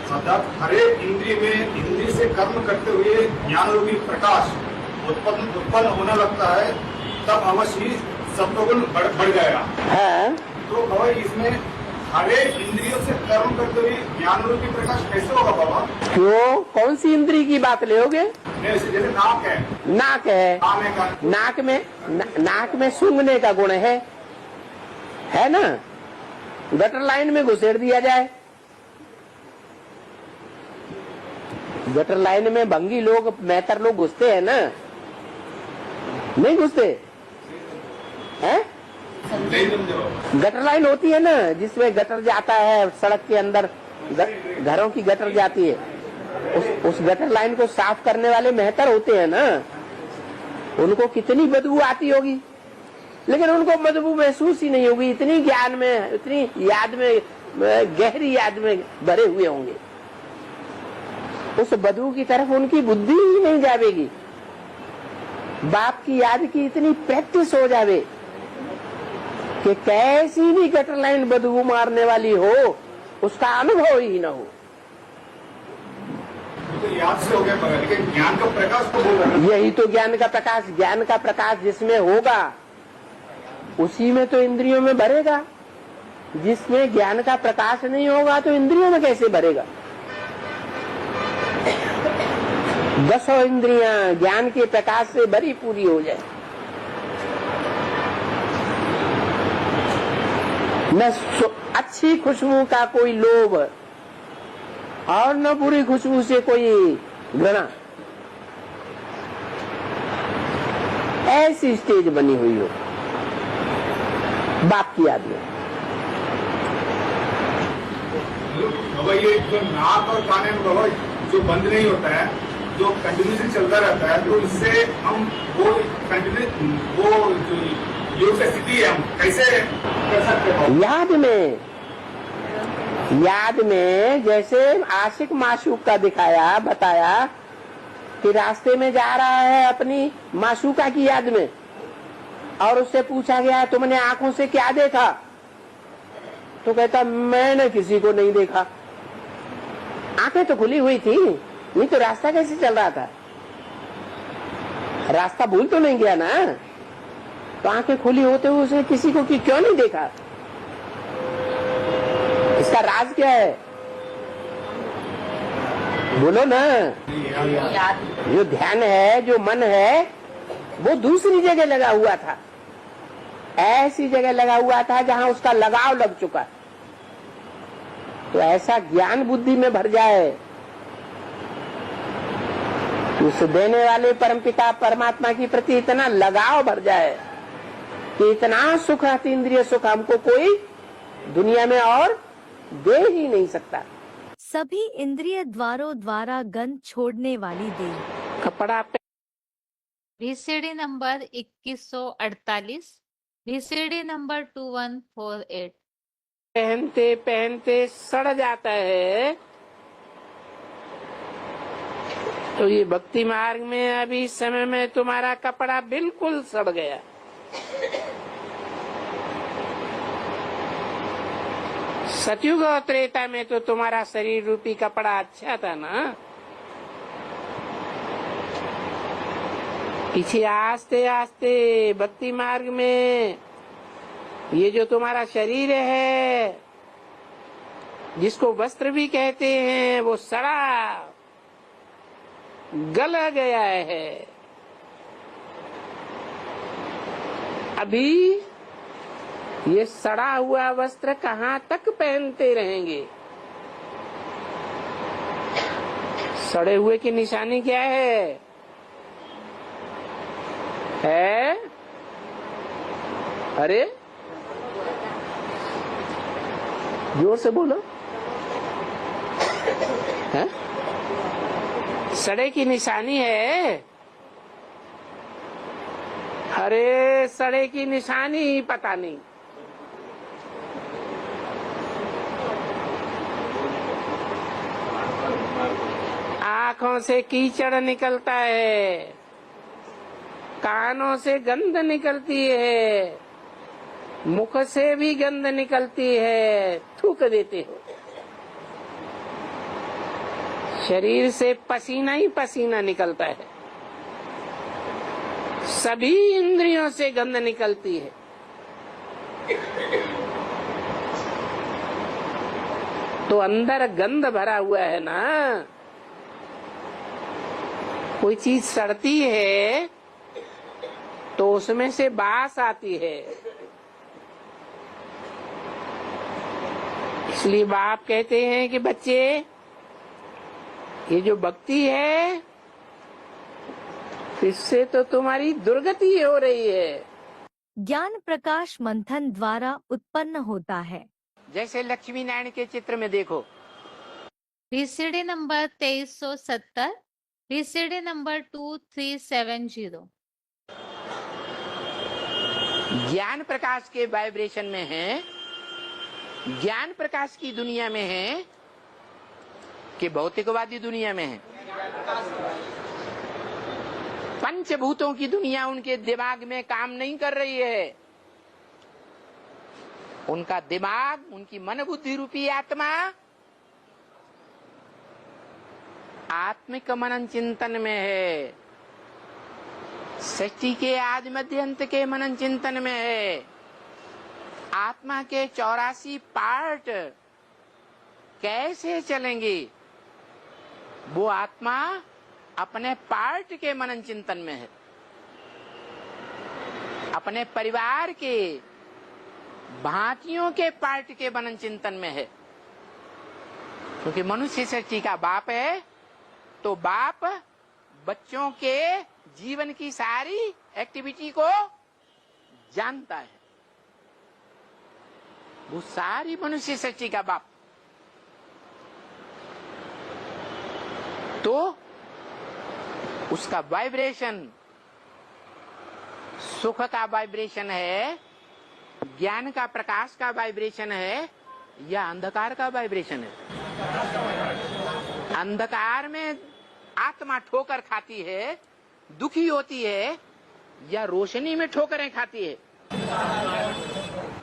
अर्थात हर एक इंद्रिय में इंद्रिय से कर्म करते हुए ज्ञान रूपी प्रकाश उत्पन्न होने लगता है, तब अवश्य ही सत्वगुण बढ़ जाएगा। हाँ, तो बाबा इसमें हर एक इंद्रियों से कर्म करते हुए ज्ञान रूपी प्रकाश कैसे होगा बाबा? क्यों? कौन सी इंद्री की बात लोगे? जैसे नाक है, नाक है, खाने का, नाक में सूंघने का गुण है ना? गटर लाइन में घुसेड़ दिया जाए, गटर लाइन में भंगी लोग, मेहतर लोग घुसते हैं ना, नहीं घुसते हैं? गटर लाइन होती है ना, जिसमें गटर जाता है सड़क के अंदर, घरों की गटर जाती है, उस गटर लाइन को साफ करने वाले मेहतर होते हैं ना, उनको कितनी बदबू आती होगी, लेकिन उनको बदबू महसूस ही नहीं होगी, इतनी ज्ञान में, इतनी याद में, गहरी याद में भरे हुए होंगे। उस बदबू की तरफ उनकी बुद्धि ही नहीं जावेगी। बाप की याद की इतनी प्रैक्टिस हो जावे कि कैसी भी गटर लाइन बदबू मारने वाली हो, उसका अनुभव ही न हो। तो याद से हो गया, लेकिन ज्ञान का प्रकाश तो बोल रहा है। यही तो ज्ञान का प्रकाश जिसमें होगा उसी में तो इंद्रियों में भरेगा। जिसमें ज्ञान का प्रकाश नहीं होगा तो इंद्रियों में कैसे भरेगा? 10 इंद्रियां ज्ञान के प्रकाश से भरी पूरी हो जाए, न अच्छी खुशबू का कोई लोभ और न बुरी खुशबू से कोई घृणा, ऐसी स्टेज बनी हुई हो बाप की याद में। बाबा ये जो नाक और कान में बाबा जो बंद नहीं होता है, जो कंटिन्यूसली चलता रहता है, तो इससे हम वो कंटिन्यू वो योग की स्थिति है, हम कैसे कर सकते हैं? याद में जैसे आशिक माशूक का दिखाया, बताया कि रास्ते में जा रहा है अपनी माशूका की याद में, और उससे पूछा गया तुमने आंखों से क्या देखा? तो कहता मैंने किसी को नहीं देखा, आंखें तो खुली हुई थी, नहीं तो रास्ता कैसे चल रहा था? रास्ता भूल तो नहीं गया ना? तो आंखें खुली होते हुए उसने किसी को क्यों नहीं देखा? इसका राज क्या है? बोलो ना। जो ध्यान है, जो मन है, वो दूसरी जगह लगा हुआ था, ऐसी जगह लगा हुआ था जहां उसका लगाव लग चुका। तो ऐसा ज्ञान बुद्धि में भर जाए, उस देने वाले परमपिता परमात्मा की प्रति इतना लगाव भर जाए कि इतना सुख, अतीन्द्रिय सुख हमको कोई दुनिया में और दे ही नहीं सकता। सभी इंद्रिय द्वारों द्वारा गंध छोड़ने वाली देह। कपड़ा पे VCD नंबर 2148, VCD नंबर 2148। पहनते पहनते सड़ जाता है, तो ये भक्ति मार्ग में अभी समय में तुम्हारा कपड़ा बिल्कुल सड़ गया। सतयुग और त्रेता में तो तुम्हारा शरीर रूपी कपड़ा अच्छा था ना। पीछे आस्ते आस्ते भक्ति मार्ग में ये जो तुम्हारा शरीर है, जिसको वस्त्र भी कहते हैं, वो सड़ा गल गया है। अभी ये सड़ा हुआ वस्त्र कहाँ तक पहनते रहेंगे? सड़े हुए की निशानी क्या है? अरे जोर से बोलो। है? सड़े की निशानी है? अरे सड़े की निशानी ही पता नहीं। आंखों से कीचड़ निकलता है, कानों से गंध निकलती है, मुख से भी गंध निकलती है, थूक देते हो। शरीर से पसीना ही पसीना निकलता है, सभी इंद्रियों से गंध निकलती है। तो अंदर गंध भरा हुआ है ना। कोई चीज सड़ती है तो उसमें से बास आती है। इसलिए बाप कहते हैं कि बच्चे, ये जो भक्ति है इससे तो तुम्हारी दुर्गति हो रही है। ज्ञान प्रकाश मंथन द्वारा उत्पन्न होता है। जैसे लक्ष्मी नारायण के चित्र में देखो, VCD नंबर 2370, VCD नंबर 2370। ज्ञान प्रकाश के वाइब्रेशन में है, ज्ञान प्रकाश की दुनिया में है कि भौतिकवादी दुनिया में है। पंचभूतों की दुनिया उनके दिमाग में काम नहीं कर रही है। उनका दिमाग, उनकी मन बुद्धि रूपी आत्मा आत्मिक मनन चिंतन में है, सृष्टि के आदि मध्य अंत के मनन चिंतन में है। आत्मा के 84 पार्ट कैसे चलेंगे, वो आत्मा अपने पार्ट के मनन चिंतन में है, अपने परिवार के भांतियों के पार्ट के मनन चिंतन में है। क्योंकि मनुष्य सृष्टि का बाप है, तो बाप बच्चों के जीवन की सारी एक्टिविटी को जानता है। वो सारी मनुष्य सृष्टि का बाप। तो उसका वाइब्रेशन सुख का वाइब्रेशन है, ज्ञान का प्रकाश का वाइब्रेशन है, या अंधकार का वाइब्रेशन है। अंधकार में आत्मा ठोकर खाती है, दुखी होती है, या रोशनी में ठोकरें खाती है।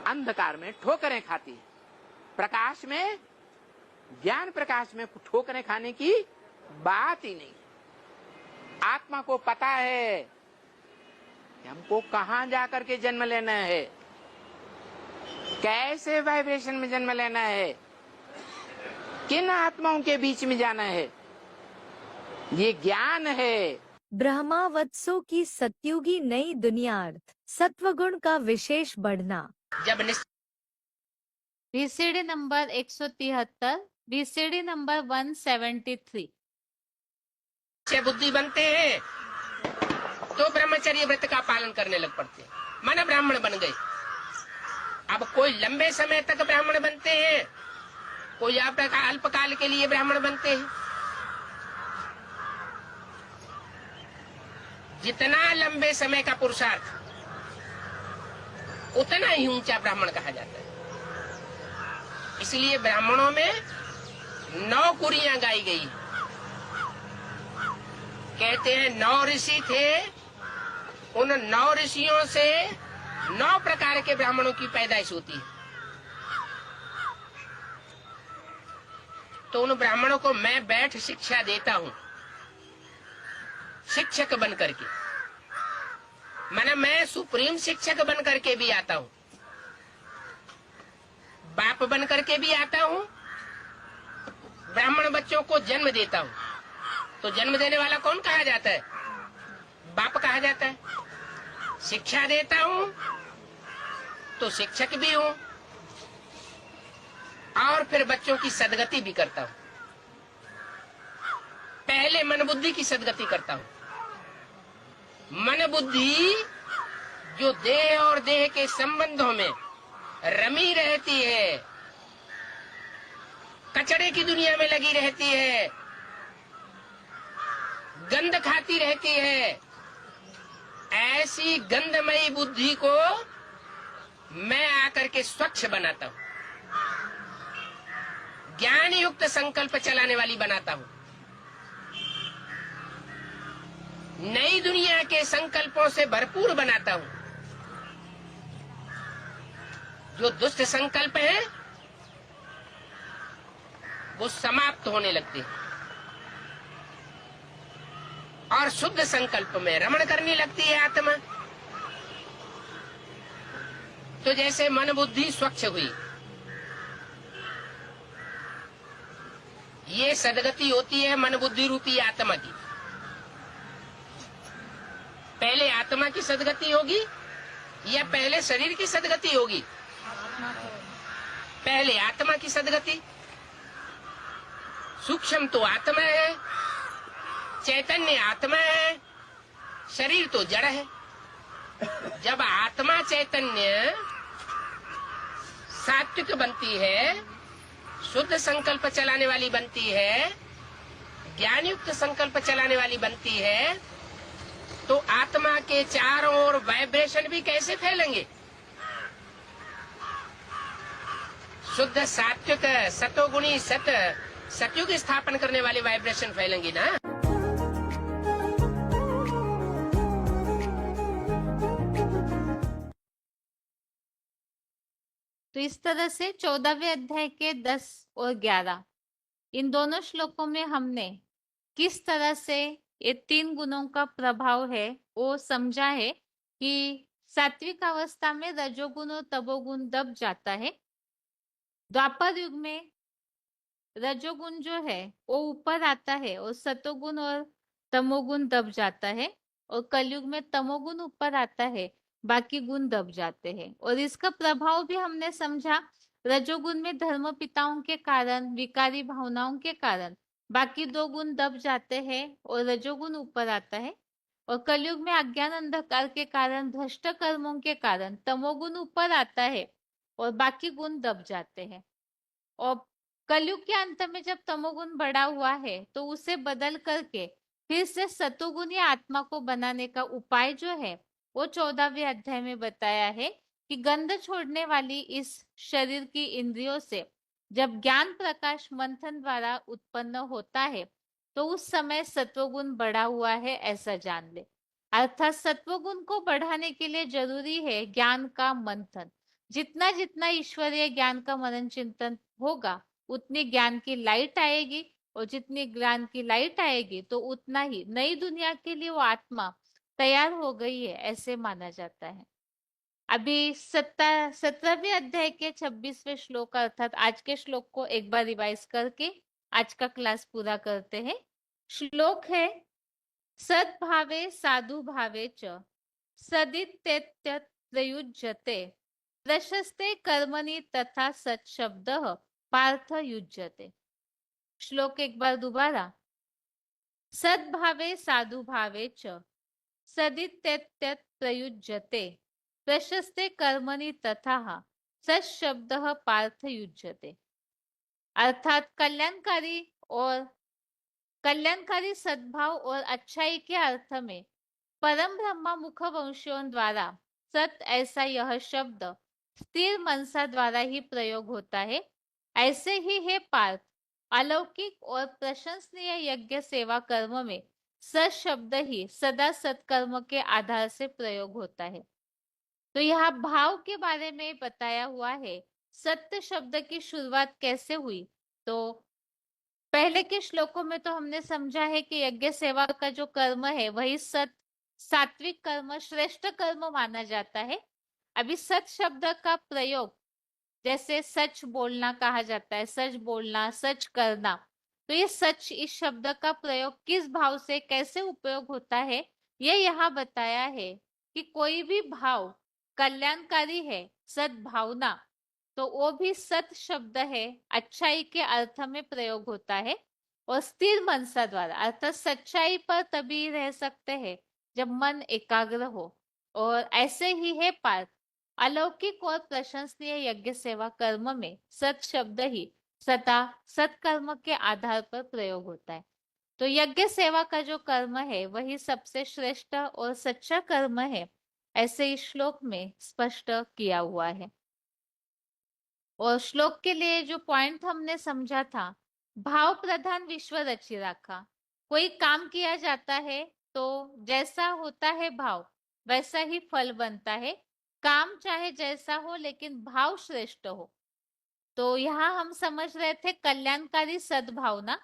अंधकार में ठोकरें खाती है, प्रकाश में, ज्ञान प्रकाश में ठोकरें खाने की बात ही नहीं। आत्मा को पता है कि हमको कहां जाकर के जन्म लेना है, कैसे वाइब्रेशन में जन्म लेना है, किन आत्माओं के बीच में जाना है, ये ज्ञान है। ब्रह्मावत्सों की सत्युगी नई दुनियार्थ सत्वगुण का विशेष बढ़ना। जब VCD नंबर 173, VCD नंबर 173। बुद्धि बनते हैं तो ब्रह्मचर्य व्रत का पालन करने लग पड़ते हैं, माना ब्राह्मण बन गए। अब कोई लंबे समय तक ब्राह्मण बनते हैं, कोई अल्पकाल के लिए ब्राह्मण बनते हैं। जितना लंबे समय का पुरुषार्थ, उतना ही ऊंचा ब्राह्मण कहा जाता है। इसलिए ब्राह्मणों में 9 कुरियां गाई गई। कहते हैं 9 ऋषि थे, उन 9 ऋषियों से 9 प्रकार के ब्राह्मणों की पैदाइश होती है। तो उन ब्राह्मणों को मैं बैठ शिक्षा देता हूं, शिक्षक बन करके। माना मैं सुप्रीम शिक्षक बन करके भी आता हूं, बाप बन करके भी आता हूं, ब्राह्मण बच्चों को जन्म देता हूं। तो जन्म देने वाला कौन कहा जाता है? बाप कहा जाता है। शिक्षा देता हूं तो शिक्षक भी हूं, और फिर बच्चों की सदगति भी करता हूं। पहले मन बुद्धि की सदगति करता हूं। मन बुद्धि जो देह और देह के संबंधों में रमी रहती है, कचड़े की दुनिया में लगी रहती है, गंध खाती रहती है, ऐसी गंधमयी बुद्धि को मैं आकर के स्वच्छ बनाता हूं, ज्ञान युक्त संकल्प चलाने वाली बनाता हूं। नई दुनिया के संकल्पों से भरपूर बनाता हूं। जो दुष्ट संकल्प हैं वो समाप्त होने लगते हैं। और शुद्ध संकल्प में रमण करने लगती है आत्मा। तो जैसे मन बुद्धि स्वच्छ हुई, ये सदगति होती है मन बुद्धि रूपी आत्मा की। पहले आत्मा की सदगति होगी या पहले शरीर की सदगति होगी? पहले आत्मा की सदगति। सूक्ष्म तो आत्मा है, चैतन्य आत्मा है, शरीर तो जड़ है। जब आत्मा चैतन्य सात्विक बनती है, शुद्ध संकल्प चलाने वाली बनती है, ज्ञान युक्त संकल्प चलाने वाली बनती है, तो आत्मा के चारों ओर वाइब्रेशन भी कैसे फैलेंगे? शुद्ध सात्विक सतोगुणी सतयुग स्थापन करने वाले वाइब्रेशन फैलेंगी ना। तो इस तरह से 14वें अध्याय के 10 और 11 इन दोनों श्लोकों में हमने किस तरह से ये 3 गुणों का प्रभाव है वो समझा है कि सात्विक अवस्था में रजोगुण और तमोगुण दब जाता है। द्वापर युग में रजोगुण जो है वो ऊपर आता है और सतोगुण और तमोगुण दब जाता है, और कलयुग में तमोगुण ऊपर आता है, बाकी गुण दब जाते हैं। और इसका प्रभाव भी हमने समझा, रजोगुण में धर्म पिताओं के कारण, विकारी भावनाओं के कारण बाकी 2 गुण दब जाते हैं और रजोगुण ऊपर आता है, और कलयुग में अज्ञान अंधकार के कारण, भ्रष्ट कर्मों के कारण तमोगुण ऊपर आता है और बाकी गुण दब जाते हैं। और कलयुग के अंत में जब तमोगुण बढ़ा हुआ है तो उसे बदल करके फिर से सतोगुणी आत्मा को बनाने का उपाय जो है वो 14वें अध्याय में बताया है कि गंध छोड़ने वाली इस शरीर की इंद्रियों से जब ज्ञान प्रकाश मंथन द्वारा उत्पन्न होता है तो उस समय सत्वगुण बढ़ा हुआ है, ऐसा जान ले। अर्थात सत्वगुण को बढ़ाने के लिए जरूरी है ज्ञान का मंथन। जितना जितना ईश्वरीय ज्ञान का मनन चिंतन होगा उतनी ज्ञान की लाइट आएगी, और जितनी ज्ञान की लाइट आएगी तो उतना ही नई दुनिया के लिए वो आत्मा तैयार हो गई है, ऐसे माना जाता है। अभी 17वें अध्याय के 26वें श्लोक अर्थात आज के श्लोक को एक बार रिवाइज करके आज का क्लास पूरा करते हैं। श्लोक है, सद्भावे साधु भावे च सदित्यत्य प्रयुज्यते प्रशस्ते कर्मणि तथा सत्शब्दः पार्थ युज्यते। श्लोक एक बार दोबारा, सद्भावे साधु भावे च सदित्यत्य प्रयुज्यते प्रशस्ते कर्मणि तथा सत्शब्दः पार्थ युज्यते। अर्थात कल्याणकारी सद्भाव और अच्छाई के अर्थ में परम ब्रह्मा मुख वंशियों द्वारा सत ऐसा यह शब्द स्थिर मनसा द्वारा ही प्रयोग होता है। ऐसे ही है पार्थ, अलौकिक और प्रशंसनीय यज्ञ सेवा कर्म में सत शब्द ही सदा सत्कर्म के आधार से प्रयोग होता है। तो यहाँ भाव के बारे में बताया हुआ है। सत्य शब्द की शुरुआत कैसे हुई, तो पहले के श्लोकों में तो हमने समझा है कि यज्ञ सेवा का जो कर्म है वही सात्विक कर्म, श्रेष्ठ कर्म माना जाता है। अभी सत शब्द का प्रयोग जैसे सच बोलना कहा जाता है, सच बोलना, सच करना, तो ये सच इस शब्द का प्रयोग किस भाव से कैसे उपयोग होता है ये यहाँ बताया है कि कोई भी भाव कल्याणकारी है, सद्भावना, तो वो भी सत शब्द है, अच्छाई के अर्थ में प्रयोग होता है। और स्थिर मनसा द्वारा अर्थात सच्चाई पर तभी रह सकते हैं जब मन एकाग्र हो। और ऐसे ही है पार्थ, अलौकिक और प्रशंसनीय यज्ञ सेवा कर्म में सत शब्द ही सदा सत्कर्म के आधार पर प्रयोग होता है। तो यज्ञ सेवा का जो कर्म है वही सबसे श्रेष्ठ और सच्चा कर्म है, ऐसे इस श्लोक में स्पष्ट किया हुआ है। और श्लोक के लिए जो पॉइंट हमने समझा था, भाव प्रधान विश्व रचि राखा। कोई काम किया जाता है तो जैसा होता है भाव वैसा ही फल बनता है। काम चाहे जैसा हो लेकिन भाव श्रेष्ठ हो। तो यहाँ हम समझ रहे थे कल्याणकारी सद्भावना।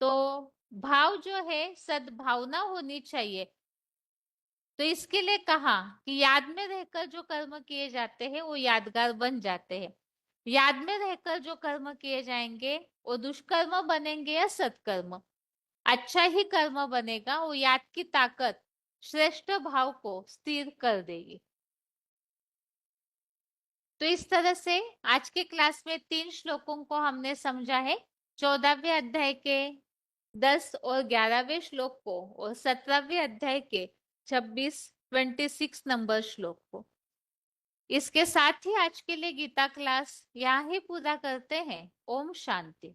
तो भाव जो है सद्भावना होनी चाहिए। तो इसके लिए कहा कि याद में रहकर जो कर्म किए जाते हैं वो यादगार बन जाते हैं। याद में रहकर जो कर्म किए जाएंगे वो दुष्कर्म बनेंगे या सत्कर्म। अच्छा ही कर्म बनेगा, वो याद की ताकत श्रेष्ठ भाव को स्थिर कर देगी। तो इस तरह से आज के क्लास में 3 श्लोकों को हमने समझा है। 14वें अध्याय के 10 और 11वें श्लोक को और 17वें अध्याय के 26 नंबर श्लोक को। इसके साथ ही आज के लिए गीता क्लास यहाँ ही पूरा करते हैं। ओम शांति।